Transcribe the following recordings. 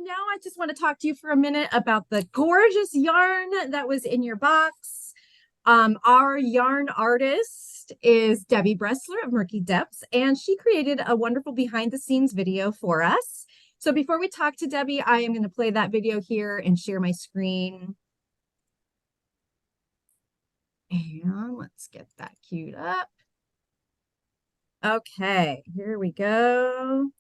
now I just want to talk to you for a minute about the gorgeous yarn that was in your box. Our yarn artist is Debbie Bressler of Murky Depths, and she created a wonderful behind the scenes video for us. So before we talk to Debbie, I am going to play that video here and share my screen. And let's get that queued up. Okay, here we go.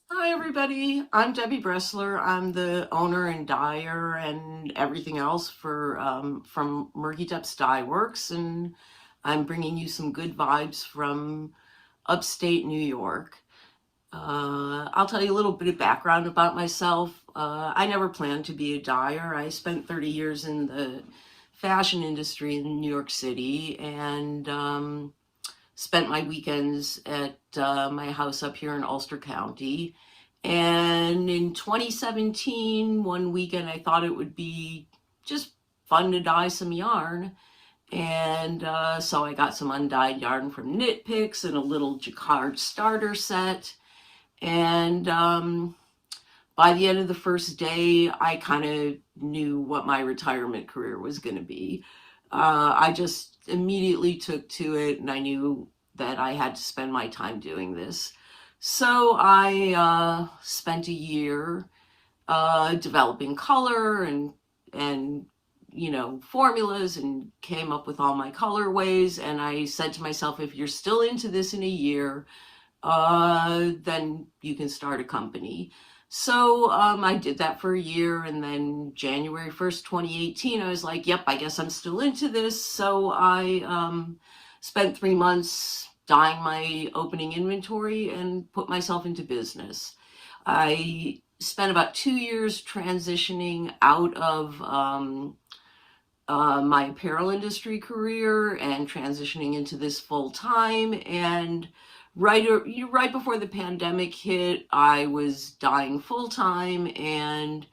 Hi everybody, I'm Debbie Bressler. I'm the owner and dyer and everything else for from Murky Depths Dyeworks, and I'm bringing you some good vibes from upstate New York. I'll tell you a little bit of background about myself. I never planned to be a dyer. I spent 30 years in the fashion industry in New York City, and spent my weekends at my house up here in Ulster County. And in 2017, one weekend, I thought it would be just fun to dye some yarn. And so I got some undyed yarn from Knit Picks and a little jacquard starter set. And by the end of the first day, I kind of knew what my retirement career was going to be. I just immediately took to it, and I knew that I had to spend my time doing this. So I spent a year developing color and formulas, and came up with all my colorways. And I said to myself, if you're still into this in a year, then you can start a company. So I did that for a year, and then January 1st, 2018, I was like, yep, I guess I'm still into this. So I spent 3 months dyeing my opening inventory and put myself into business. I spent about 2 years transitioning out of my apparel industry career and transitioning into this full time. And right before the pandemic hit, I was dyeing full time, and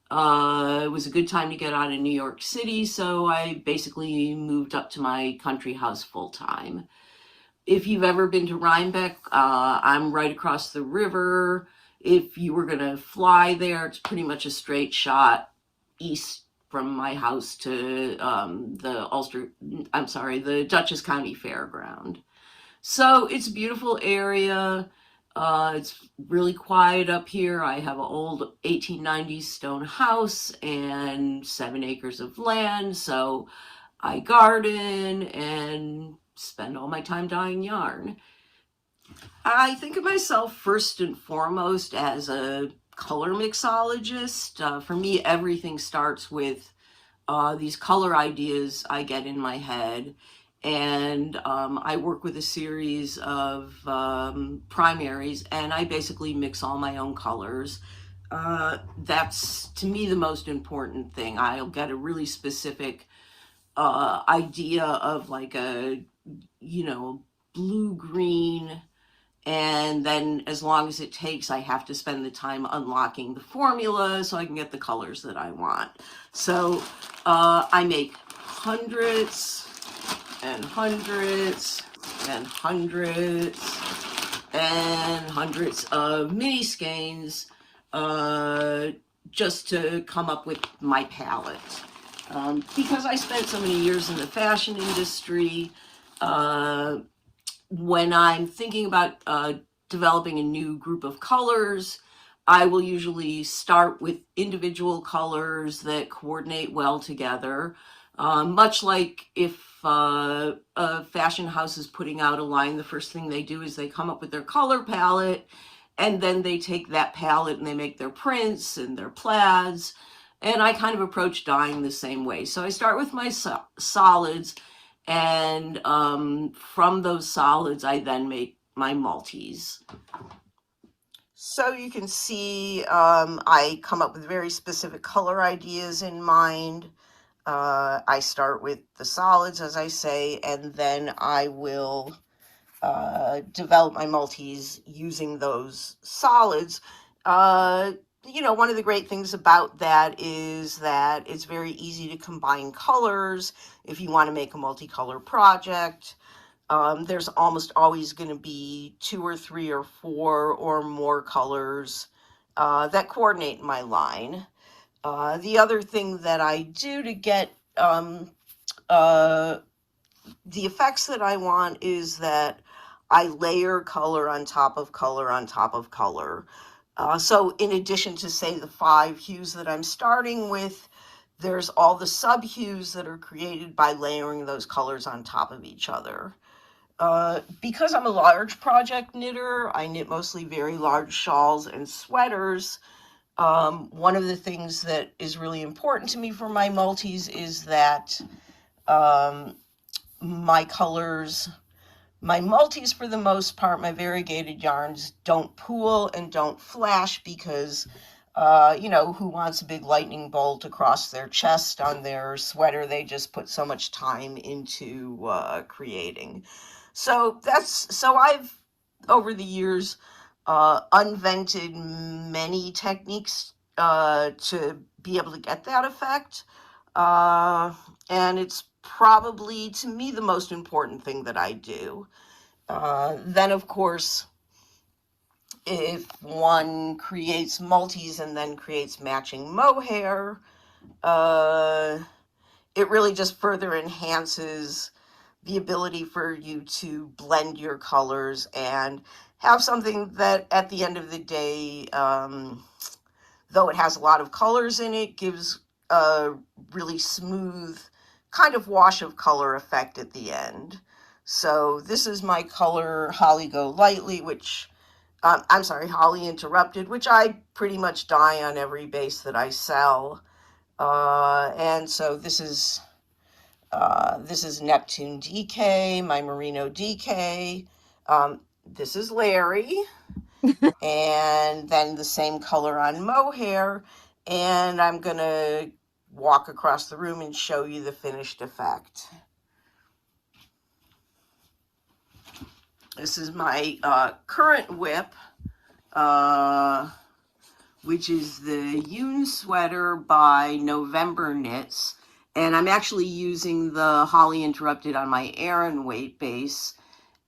it was a good time to get out of New York City, so I basically moved up to my country house full time. If you've ever been to Rhinebeck, I'm right across the river. If you were gonna fly there, it's pretty much a straight shot east from my house to the Dutchess County Fairground. So it's a beautiful area. It's really quiet up here. I have an old 1890s stone house and 7 acres of land. So I garden and spend all my time dyeing yarn. I think of myself first and foremost as a color mixologist. For me, everything starts with these color ideas I get in my head. And I work with a series of primaries, and I basically mix all my own colors. That's, to me, the most important thing. I'll get a really specific idea of like a, blue-green, and then as long as it takes, I have to spend the time unlocking the formula so I can get the colors that I want. So I make hundreds and hundreds and hundreds and hundreds of mini skeins just to come up with my palette. Because I spent so many years in the fashion industry, when I'm thinking about developing a new group of colors, I will usually start with individual colors that coordinate well together. Much like if a fashion house is putting out a line, the first thing they do is they come up with their color palette, and then they take that palette and they make their prints and their plaids. And I kind of approach dyeing the same way. So I start with my solids, and from those solids, I then make my multis. So you can see I come up with very specific color ideas in mind. I start with the solids, as I say, and then I will develop my multis using those solids. One of the great things about that is that it's very easy to combine colors if you want to make a multicolor project. there's almost always going to be 2 or 3 or 4 or more colors that coordinate my line. The other thing that I do to get uh, the effects that I want is that I layer color on top of color on top of color. So in addition to, say, the 5 hues that I'm starting with, there's all the sub hues that are created by layering those colors on top of each other. Because I'm a large project knitter, I knit mostly very large shawls and sweaters. One of the things that is really important to me for my multis is that um, my colors, my multis for the most part, my variegated yarns don't pool and don't flash because, who wants a big lightning bolt across their chest on their sweater? They just put so much time into creating. So I've, over the years, invented many techniques to be able to get that effect. And it's probably, to me, the most important thing that I do. Then, of course, if one creates multis and then creates matching mohair, it really just further enhances the ability for you to blend your colors and have something that at the end of the day, though it has a lot of colors in it, gives a really smooth kind of wash of color effect at the end. So this is my color Holly Go Lightly, which, I'm sorry, Holly Interrupted, which I pretty much dye on every base that I sell. And so this is Neptune DK, my Merino DK. This is Larry. And then the same color on mohair. And I'm going to walk across the room and show you the finished effect. This is my current whip, which is the Yoon sweater by November Knits. And I'm actually using the Holly Interrupted on my Aran weight base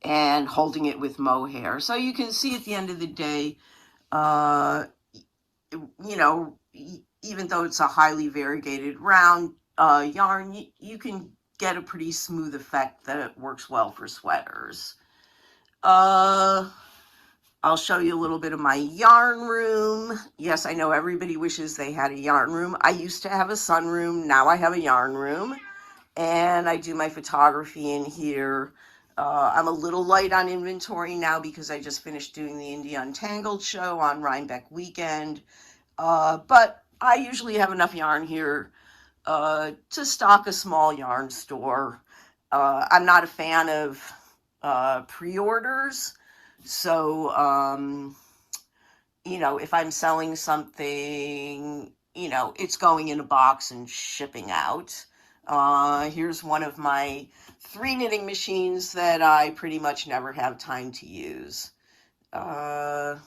and holding it with mohair. So you can see at the end of the day, even though it's a highly variegated round yarn, you can get a pretty smooth effect that works well for sweaters. I'll show you a little bit of my yarn room. Yes, I know everybody wishes they had a yarn room. I used to have a sunroom. Now I have a yarn room. And I do my photography in here. I'm a little light on inventory now because I just finished doing the Indie Untangled show on Rhinebeck weekend. But I usually have enough yarn here to stock a small yarn store. I'm not a fan of pre-orders. So, if I'm selling something, it's going in a box and shipping out. Here's one of my 3 knitting machines that I pretty much never have time to use. And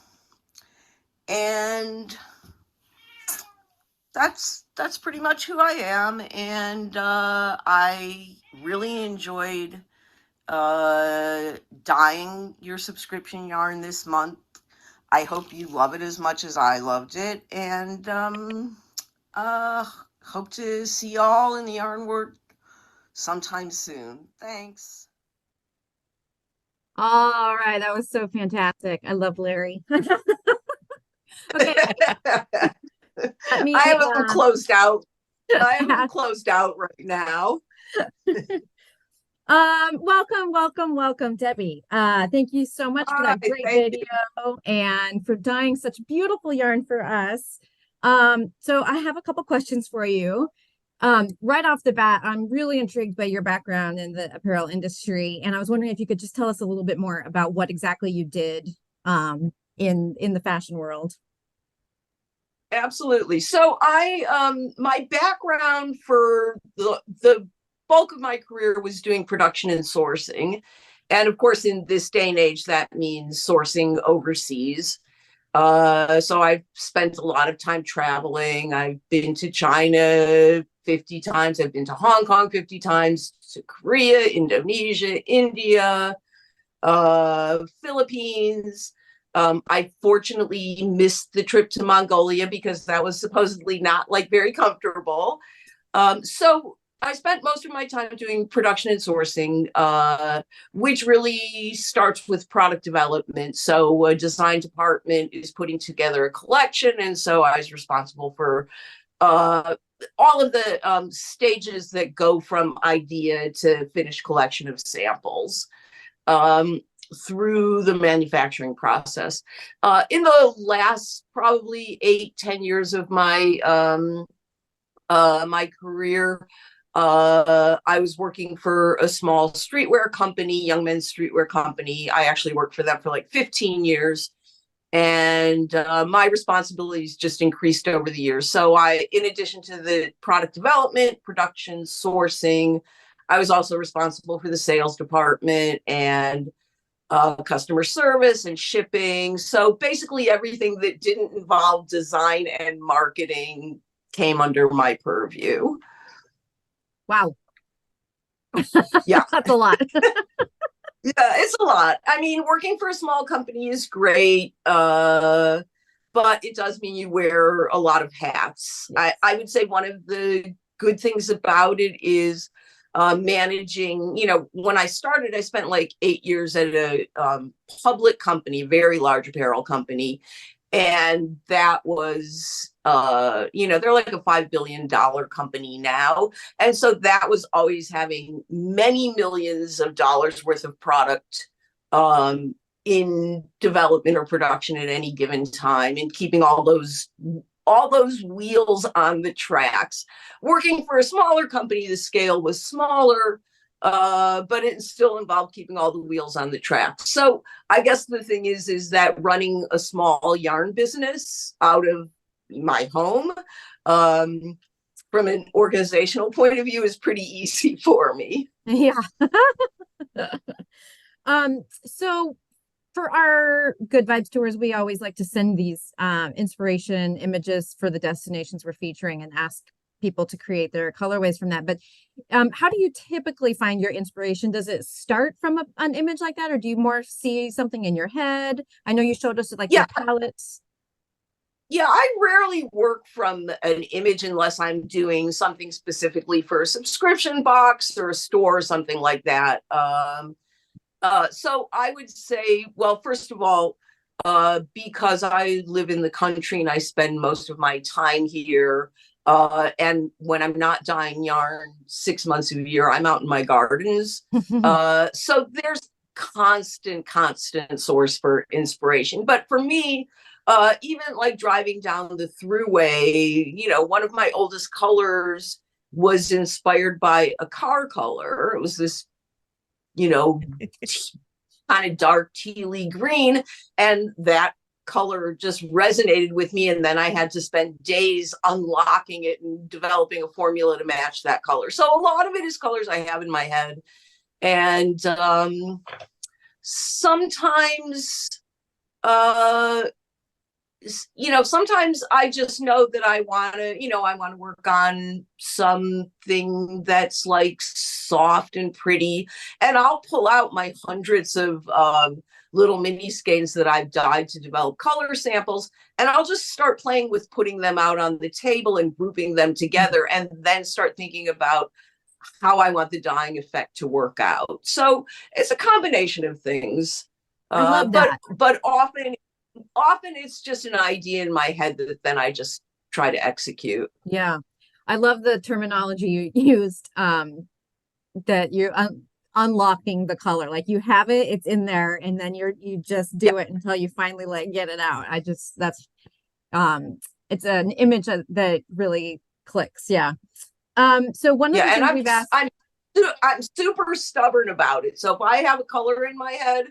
that's pretty much who I am. And I really enjoyed dyeing your subscription yarn this month. I hope you love it as much as I loved it. And hope to see y'all in the yarn world sometime soon. Thanks. All right, that was so fantastic. I love Larry. Okay, let me, I haven't closed out. I haven't closed out right now. welcome, Debbie. Thank you so much for that great video and for dyeing such beautiful yarn for us. So I have a couple questions for you. Right off the bat, I'm really intrigued by your background in the apparel industry, and I was wondering if you could just tell us a little bit more about what exactly you did in the fashion world. Absolutely. So my background for the bulk of my career was doing production and sourcing. And of course, in this day and age, that means sourcing overseas. So I've spent a lot of time traveling. I've been to China, 50 times. I've been to Hong Kong 50 times, to Korea, Indonesia, India, Philippines. I fortunately missed the trip to Mongolia because that was supposedly not like very comfortable. So I spent most of my time doing production and sourcing, which really starts with product development. So a design department is putting together a collection, and so I was responsible for all of the stages that go from idea to finished collection of samples. Through the manufacturing process. In the last probably 8-10 years of my career, I was working for a small streetwear company, young men's streetwear company. I actually worked for them for like 15 years. And my responsibilities just increased over the years. So in addition to the product development, production, sourcing, I was also responsible for the sales department and customer service and shipping. So basically everything that didn't involve design and marketing came under my purview. Wow. Yeah. That's a lot. Yeah, it's a lot. I mean, working for a small company is great, but it does mean you wear a lot of hats. I would say one of the good things about it is managing, when I started, I spent like 8 years at a public company, very large apparel company. And that was, they're like a $5 billion company now. And so that was always having many millions of dollars worth of product in development or production at any given time, and keeping all those wheels on the tracks. Working for a smaller company, the scale was smaller, but it still involved keeping all the wheels on the track. So I guess the thing is that running a small yarn business out of my home, from an organizational point of view, is pretty easy for me. Yeah. So for our Good Vibes tours, we always like to send these inspiration images for the destinations we're featuring and ask people to create their colorways from that. But how do you typically find your inspiration? Does it start from an image like that, or do you more see something in your head? I know you showed us like your palettes. Yeah, I rarely work from an image unless I'm doing something specifically for a subscription box or a store or something like that. So I would say, well, first of all, because I live in the country and I spend most of my time here, and when I'm not dyeing yarn 6 months of the year, I'm out in my gardens. So there's constant source for inspiration. But for me, even like driving down the thruway, one of my oldest colors was inspired by a car color. It was this, kind of dark tealy green, and that color just resonated with me. And then I had to spend days unlocking it and developing a formula to match that color. So a lot of it is colors I have in my head. And sometimes sometimes I just know that I want to work on something that's like soft and pretty, and I'll pull out my hundreds of little mini skeins that I've dyed to develop color samples, and I'll just start playing with putting them out on the table and grouping them together, and then start thinking about how I want the dyeing effect to work out. So it's a combination of things. I love that. But often it's just an idea in my head that then I just try to execute. Yeah. I love the terminology you used, that you're unlocking the color. Like you have it, it's in there, and then you just do it until you finally like get it out. That's it's an image that really clicks. Yeah. So one of the things we've asked, I'm super stubborn about it. So if I have a color in my head,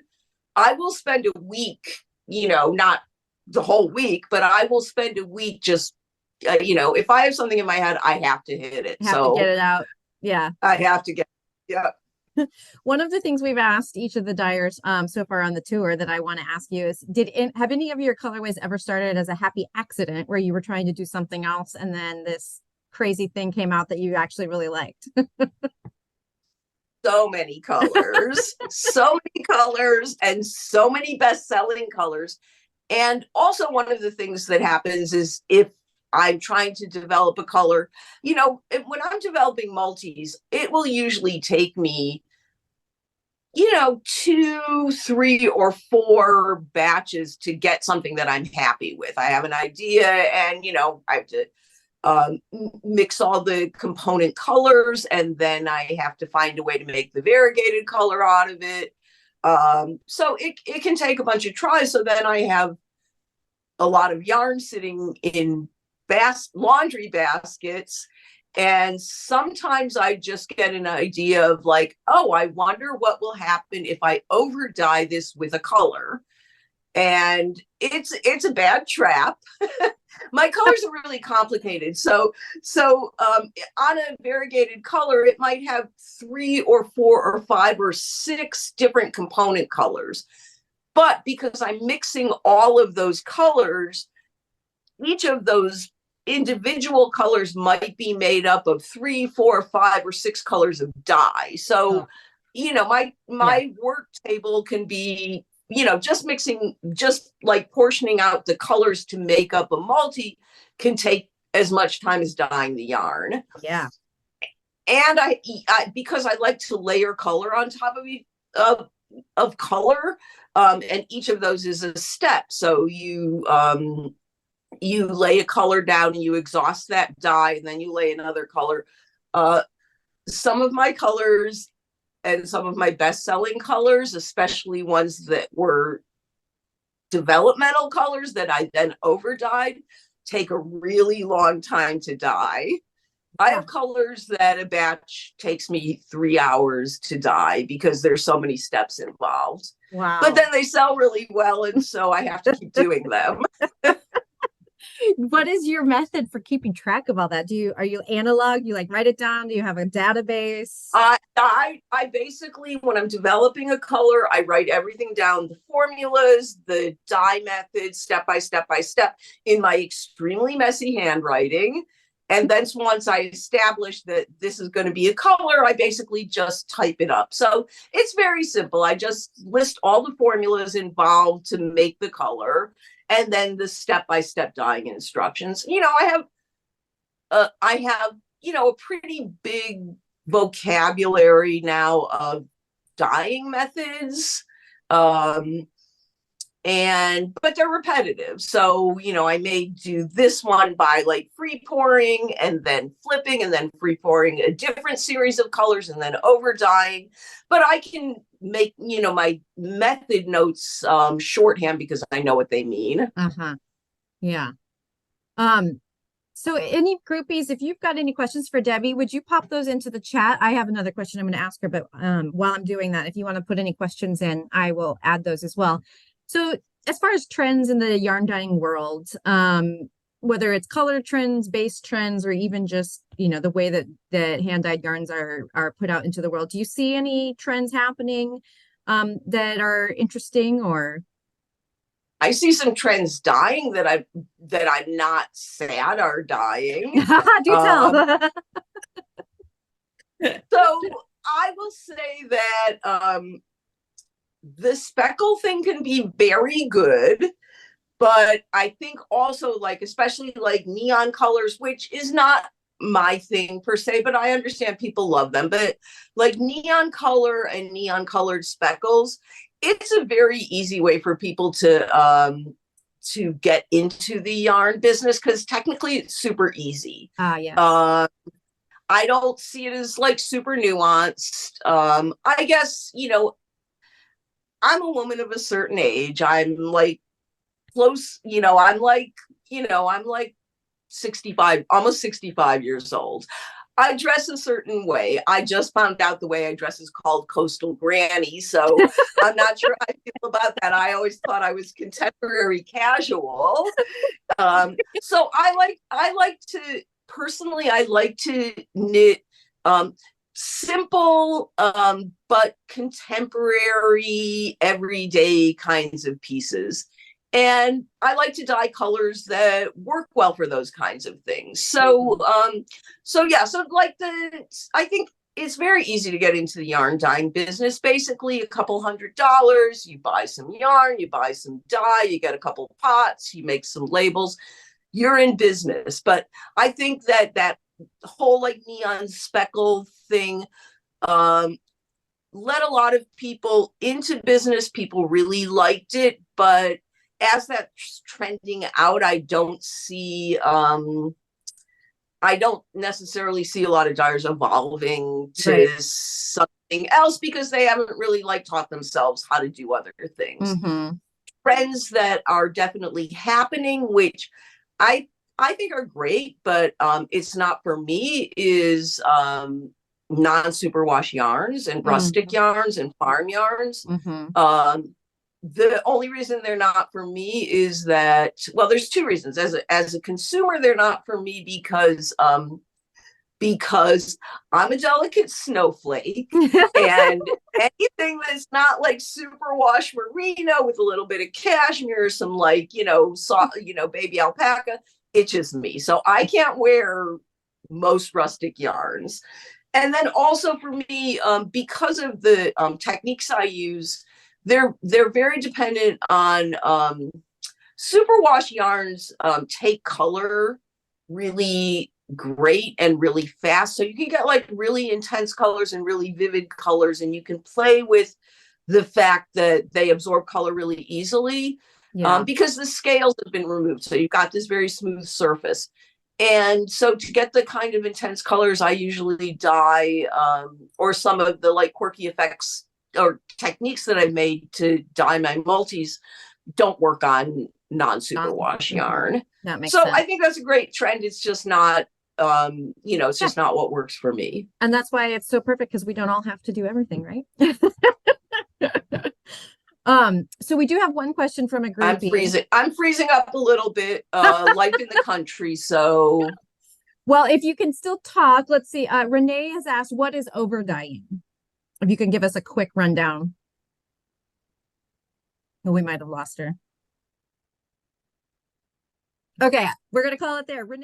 I will spend a week, not the whole week, but I will spend a week just, if I have something in my head, I have to hit it. To get it out. Yeah. I have to get, yeah. One of the things we've asked each of the dyers so far on the tour that I want to ask you is, have any of your colorways ever started as a happy accident where you were trying to do something else and then this crazy thing came out that you actually really liked? So many colors, so many colors, and so many best-selling colors. And also, one of the things that happens is if I'm trying to develop a color, when I'm developing multis, it will usually take me, 2, 3, or 4 batches to get something that I'm happy with. I have an idea, and, I have to mix all the component colors, and then I have to find a way to make the variegated color out of it. So it can take a bunch of tries. So then I have a lot of yarn sitting in laundry baskets. And sometimes I just get an idea of like, oh, I wonder what will happen if I over dye this with a color. And it's a bad trap. My colors are really complicated. So on a variegated color, it might have 3 or 4 or 5 or 6 different component colors. But because I'm mixing all of those colors, each of those individual colors might be made up of 3, 4, 5, or 6 colors of dye. So, my work table can be, just like portioning out the colors to make up a multi can take as much time as dyeing the yarn. Yeah. And I because I like to layer color on top of color, and each of those is a step. So you lay a color down and you exhaust that dye, and then you lay another color. Some of my colors and some of my best-selling colors, especially ones that were developmental colors that I then over dyed, take a really long time to dye. I have colors that a batch takes me 3 hours to dye because there's so many steps involved. Wow. But then they sell really well, and so I have to keep doing them. What is your method for keeping track of all that? Are you analog? You like write it down? Do you have a database? I basically, when I'm developing a color, I write everything down, the formulas, the dye methods, step by step by step, in my extremely messy handwriting. And then once I establish that this is going to be a color, I basically just type it up. So it's very simple. I just list all the formulas involved to make the color, and then the step-by-step dyeing instructions. I have a pretty big vocabulary now of dyeing methods. But they're repetitive. So, I may do this one by like free pouring and then flipping and then free pouring a different series of colors and then over dyeing. But I can make, my method notes shorthand because I know what they mean. Uh-huh. Yeah. So any groupies, if you've got any questions for Debbie, would you pop those into the chat? I have another question I'm going to ask her, but while I'm doing that, if you want to put any questions in, I will add those as well. So as far as trends in the yarn dyeing world, whether it's color trends, base trends, or even just, the way that hand-dyed yarns are put out into the world, do you see any trends happening that are interesting? Or I see some trends dying that I'm not sad are dying. Do tell. So I will say that the speckle thing can be very good, but I think also, like, especially like neon colors, which is not my thing per se, but I understand people love them. But like neon color and neon colored speckles, it's a very easy way for people to get into the yarn business because technically it's super easy. Yeah. I don't see it as like super nuanced. I guess, I'm a woman of a certain age. I'm like close, I'm like 65, almost 65 years old. I dress a certain way. I just found out the way I dress is called coastal granny. So I'm not sure how I feel about that. I always thought I was contemporary casual. So I like to, personally, I like to knit simple but contemporary everyday kinds of pieces. And I like to dye colors that work well for those kinds of things. So, I think it's very easy to get into the yarn dyeing business. Basically, a couple $100, you buy some yarn, you buy some dye, you get a couple pots, you make some labels, you're in business. But I think that whole like neon speckle thing led a lot of people into business. People really liked it, but as that's trending out, I don't necessarily see a lot of dyers evolving to something else because they haven't really like taught themselves how to do other things. Trends that are definitely happening, which I think are great, but it's not for me, is non-superwash yarns and rustic yarns and farm yarns. The only reason they're not for me is that, well, there's two reasons. As a consumer, they're not for me because I'm a delicate snowflake, and anything that's not like superwash merino with a little bit of cashmere, some like, soft, baby alpaca, itches me. So I can't wear most rustic yarns. And then also for me, because of the techniques I use, they're very dependent on superwash yarns. Take color really great and really fast, so you can get like really intense colors and really vivid colors, and you can play with the fact that they absorb color really easily, because the scales have been removed, so you've got this very smooth surface. And so to get the kind of intense colors I usually dye, or some of the like quirky effects or techniques that I've made to dye my multis, don't work on non-superwash yarn. That makes sense. So I think that's a great trend. It's just not, it's just not what works for me. And that's why it's so perfect, because we don't all have to do everything, right? So we do have one question from a groupie. I'm freezing up a little bit. Life in the country, so. Well, if you can still talk, let's see. Renee has asked, what is over dyeing? If you can give us a quick rundown. Oh, we might have lost her. Okay, we're gonna call it there. Renee.